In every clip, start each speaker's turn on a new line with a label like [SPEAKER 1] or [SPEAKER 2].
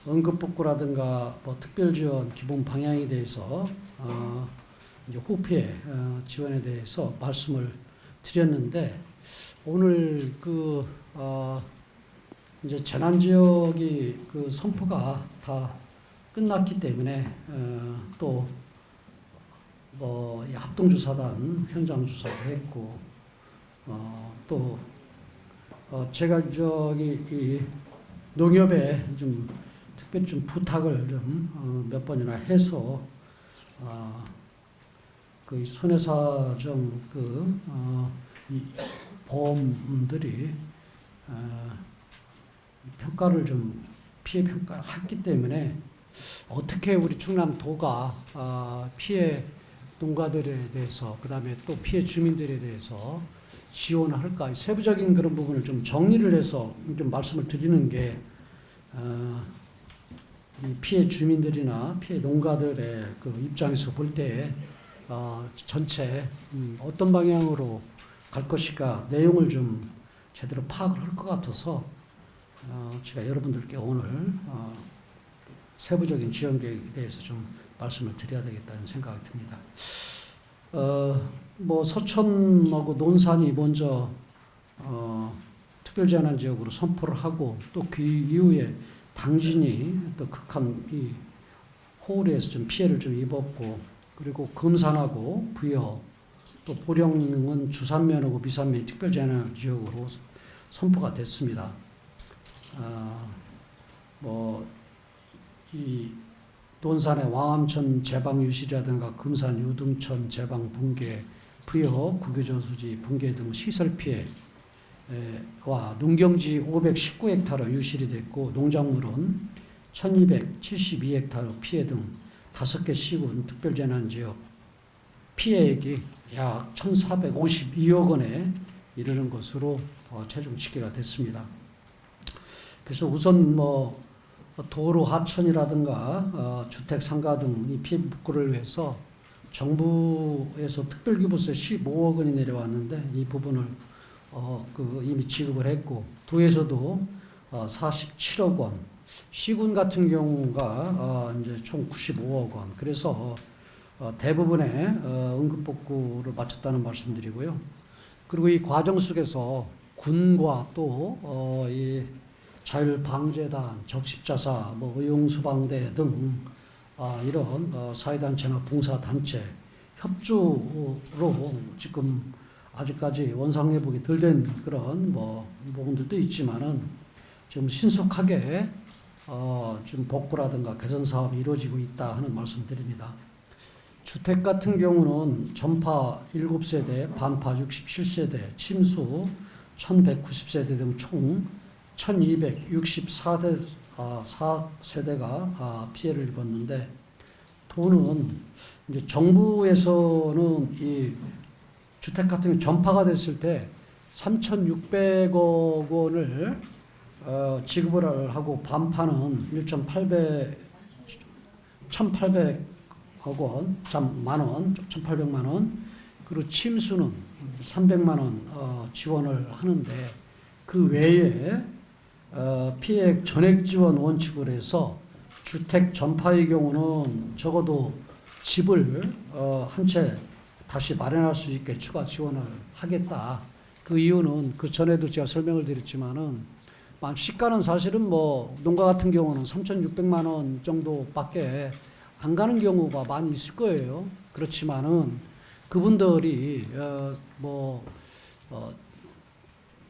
[SPEAKER 1] 응급복구라든가 뭐 특별지원 기본 방향에 대해서 이제 호피의 지원에 대해서 말씀을 드렸는데, 오늘 이제 재난지역이 선포가 다 끝났기 때문에 또 뭐 합동주사단 현장 주사도 했고, 또 제가 이 농협에 좀 특별히 좀 부탁을 좀 몇 번이나 해서 그 손해사정 이 보험들이 평가를 좀 피해 평가를 했기 때문에 어떻게 우리 충남도가 피해 농가들에 대해서, 그 다음에 또 피해 주민들에 대해서 지원을 할까, 세부적인 그런 부분을 좀 정리를 해서 좀 말씀을 드리는 게 이 피해 주민들이나 피해 농가들의 그 입장에서 볼 때 전체 어떤 방향으로 갈 것인가 내용을 좀 제대로 파악을 할 것 같아서 제가 여러분들께 오늘 세부적인 지원 계획에 대해서 좀 말씀을 드려야 되겠다는 생각이 듭니다. 뭐 서천하고 논산이 먼저 특별재난지역으로 선포를 하고, 또 그 이후에 당진이 또 극한 이 호우에서 좀 피해를 좀 입었고, 그리고 금산하고 부여, 또 보령은 주산면하고 미산면 특별재난지역으로 선포가 됐습니다. 뭐 이 논산의 왕암천 제방 유실이라든가 금산 유등천 제방 붕괴, 부여 국유저수지 붕괴 등 시설 피해와 농경지 519헥타르 유실이 됐고, 농작물은 1272헥타르 피해 등 5개 시군 특별재난지역 피해액이 약 1452억 원에 이르는 것으로 최종 집계가 됐습니다. 그래서 우선 뭐 도로 하천이라든가 주택 상가 등 이 피해 복구를 위해서 정부에서 특별기부세 15억 원이 내려왔는데, 이 부분을 이미 지급을 했고, 도에서도 47억 원, 시군 같은 경우가 이제 총 95억 원, 그래서 대부분의 응급복구를 마쳤다는 말씀드리고요. 그리고 이 과정 속에서 군과 또 이 자율방재단, 적십자사, 뭐 의용수방대 등 이런 사회단체나 봉사단체 협조로 지금 아직까지 원상회복이 덜 된 그런 뭐 부분들도 있지만은 좀 신속하게 좀 복구라든가 개선 사업이 이루어지고 있다 하는 말씀드립니다. 주택 같은 경우는 전파 7세대, 반파 67세대, 침수 1190세대 등 총 1264세대가 피해를 입었는데, 도는 이제 정부에서는 이 주택 같은 경우 전파가 됐을 때 3,600억 원을 지급을 하고, 반파는 1,800억 원, 만원, 1,800만 원, 그리고 침수는 300만 원 지원을 하는데, 그 외에 피해액 전액 지원 원칙으로 해서 주택 전파의 경우는 적어도 집을 한 채 다시 마련할 수 있게 추가 지원을 하겠다. 그 이유는 그 전에도 제가 설명을 드렸지만은, 시가는 사실은 뭐 농가 같은 경우는 3,600만 원 정도밖에 안 가는 경우가 많이 있을 거예요. 그렇지만은 그분들이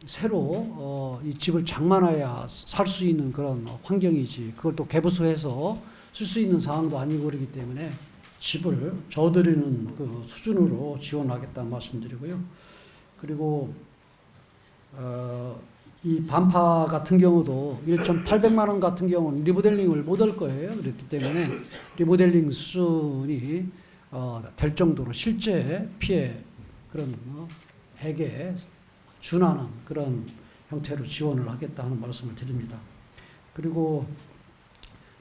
[SPEAKER 1] 새로 이 집을 장만해야 살 수 있는 그런 환경이지, 그걸 또 개부수해서 쓸 수 있는 상황도 아니고 그러기 때문에 집을 줘드리는 그 수준으로 지원하겠다는 말씀드리고요. 그리고 이 반파 같은 경우도 1,800만 원 같은 경우는 리모델링을 못 할 거예요. 그렇기 때문에 리모델링 수준이 될 정도로 실제 피해 그런 액에 준하는 그런 형태로 지원을 하겠다 하는 말씀을 드립니다. 그리고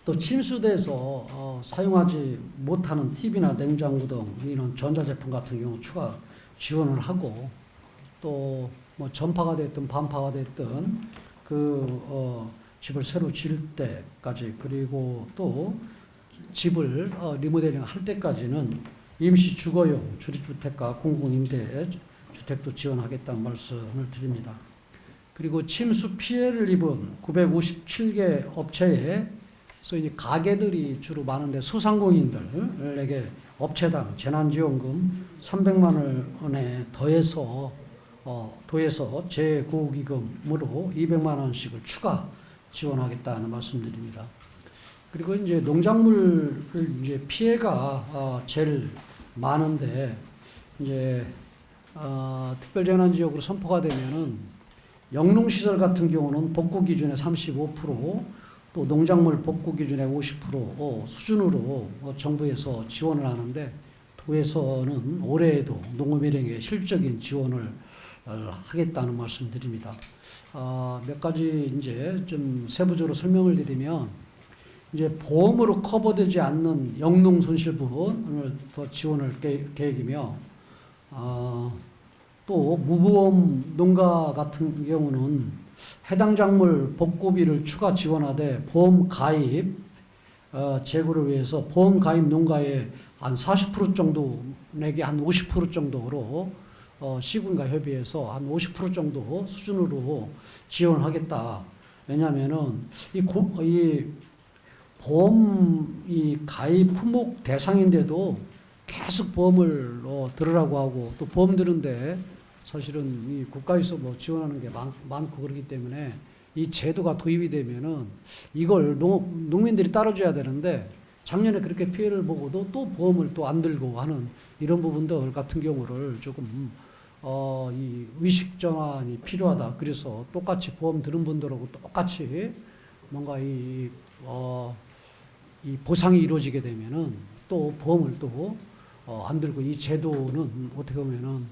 [SPEAKER 1] 또 침수돼서 사용하지 못하는 TV나 냉장고 등 이런 전자제품 같은 경우 추가 지원을 하고, 또 뭐 전파가 됐든 반파가 됐든 집을 새로 지을 때까지, 그리고 또 집을 리모델링 할 때까지는 임시 주거용 주립주택과 공공임대 주택도 지원하겠다는 말씀을 드립니다. 그리고 침수 피해를 입은 957개 업체에 소위 가게들이 주로 많은데 소상공인들에게 업체당 재난지원금 300만 원에 더해서 재고기금으로 200만 원씩을 추가 지원하겠다는 말씀드립니다. 그리고 이제 농작물 이제 피해가 제일 많은데 이제 특별재난지역으로 선포가 되면은 영농시설 같은 경우는 복구 기준의 35%, 또 농작물 복구 기준의 50% 수준으로 정부에서 지원을 하는데, 도에서는 올해에도 농업일행에 실적인 지원을 하겠다는 말씀드립니다. 몇 가지 이제 좀 세부적으로 설명을 드리면, 이제 보험으로 커버되지 않는 영농 손실 부분을 더 지원할 계획이며, 또 무보험 농가 같은 경우는 해당 작물 복구비를 추가 지원하되 보험 가입 재고를 위해서 보험 가입 농가에 한 40% 정도 내게 한 50% 정도로 시군과 협의해서 한 50% 정도 수준으로 지원을 하겠다. 왜냐하면은 이 보험 가입 품목 대상인데도 계속 보험을 들으라고 하고, 또 보험 들은데 사실은 이 국가에서 뭐 지원하는 게 많고 그렇기 때문에 이 제도가 도입이 되면은 이걸 농민들이 따라줘야 되는데, 작년에 그렇게 피해를 보고도 또 보험을 또 안 들고 하는 이런 부분들 같은 경우를 조금 이 의식 전환이 필요하다. 그래서 똑같이 보험 들은 분들하고 똑같이 뭔가 이 보상이 이루어지게 되면은 또 보험을 또 안 들고, 이 제도는 어떻게 보면은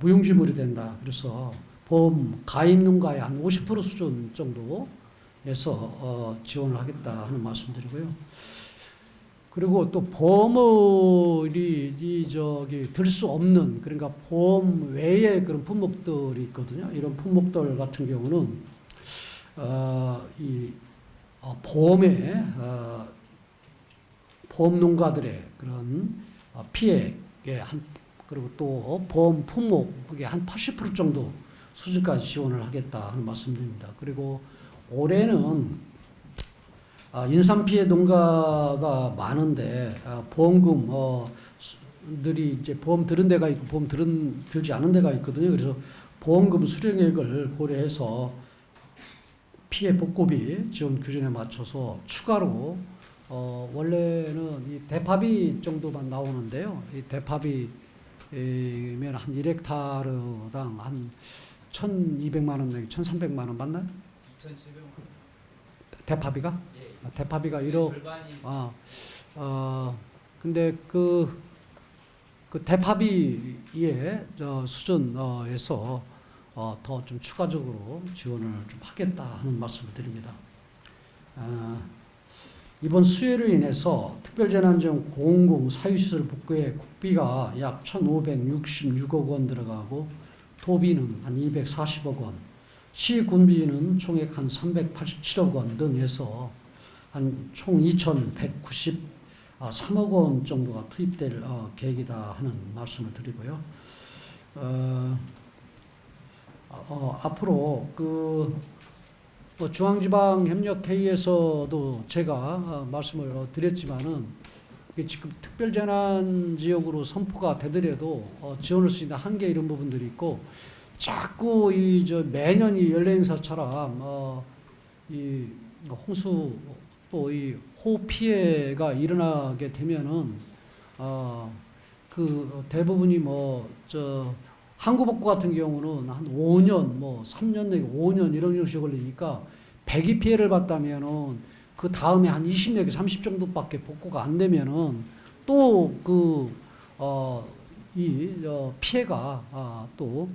[SPEAKER 1] 무용지물이 된다. 그래서 보험 가입 농가의 한 50% 수준 정도에서 지원을 하겠다 하는 말씀드리고요. 그리고 또 보험을이 들 수 없는, 그러니까 보험 외에 그런 품목들이 있거든요. 이런 품목들 같은 경우는 보험에 보험 농가들의 그런 피해의 그리고 또 보험 품목의 한 80% 정도 수준까지 지원을 하겠다 하는 말씀드립니다. 그리고 올해는 인삼피해 농가가 많은데 보험금들이 이제 보험 들은 데가 있고 보험 들지 않은 데가 있거든요. 그래서 보험금 수령액을 고려해서 피해 복구비 지원 규정에 맞춰서 추가로 원래는 이 대파비 정도만 나오는데요. 이 대파비면 한 1헥타르당 한 1,200만 원 내지 1,300만 원 맞나요? 2,700만 원. 대파비가? 예. 대파비가 1억. 근데 그 대파비의 수준에서 더 좀 추가적으로 지원을 좀 하겠다 하는 말씀을 드립니다. 이번 수해로 인해서 특별재난지원 공공 사유시설 복구에 국비가 약 1,566억 원 들어가고, 도비는 한 240억 원, 시군비는 총액 한 387억 원 등 해서 한 총 2,193억 원 정도가 투입될 계획이다 하는 말씀을 드리고요. 앞으로 중앙지방협력회의에서도 제가 말씀을 드렸지만은, 지금 특별재난지역으로 선포가 되더라도 지원할 수 있는 한계 이런 부분들이 있고, 자꾸 매년 이 연례행사처럼 이 홍수 또 이 호우 피해가 일어나게 되면은 대부분이 항구복구 같은 경우는 한 5년, 3년 내지 5년 이런 형식이 걸리니까, 배기 피해를 봤다면은 그 다음에 한 20 내지 30 정도밖에 복구가 안 되면은 또 피해가 또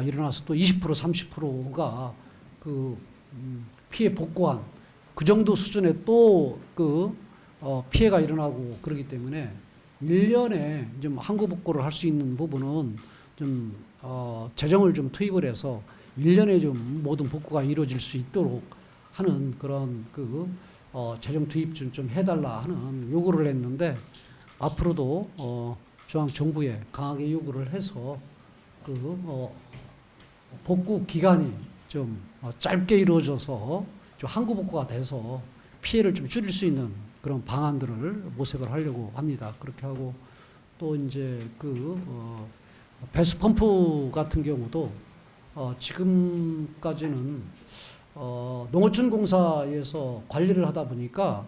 [SPEAKER 1] 일어나서 또 20% 30%가 피해 복구한 그 정도 수준의 또 피해가 일어나고 그러기 때문에 1년에 좀 항구 복구를 할 수 있는 부분은 좀 재정을 좀 투입을 해서 1년에 좀 모든 복구가 이루어질 수 있도록 하는 그런 재정 투입 좀 해달라 하는 요구를 했는데, 앞으로도 중앙 정부에 강하게 요구를 해서 복구 기간이 좀 짧게 이루어져서 좀 항구 복구가 돼서 피해를 좀 줄일 수 있는 그런 방안들을 모색을 하려고 합니다. 그렇게 하고 또 이제 배수 펌프 같은 경우도 지금까지는 농어촌 공사에서 관리를 하다 보니까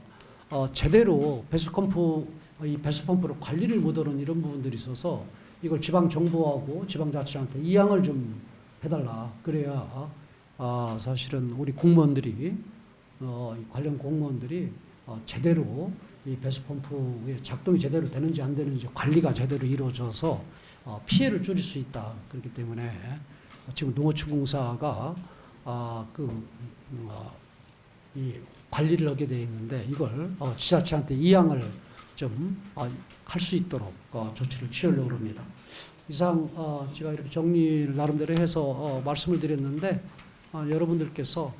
[SPEAKER 1] 제대로 이 배수 펌프를 관리를 못하는 이런 부분들이 있어서 이걸 지방 정부하고 지방자치한테 이양을 좀 해달라. 그래야 사실은 우리 공무원들이 관련 공무원들이 제대로 이 배수 펌프의 작동이 제대로 되는지 안 되는지 관리가 제대로 이루어져서 피해를 줄일 수 있다. 그렇기 때문에 지금 농어촌 공사가 이 관리를 하게 되어 있는데, 이걸 지자체한테 이양을 좀 할 수 있도록 조치를 취하려고 합니다. 이상 제가 이렇게 정리를 나름대로 해서 말씀을 드렸는데, 여러분들께서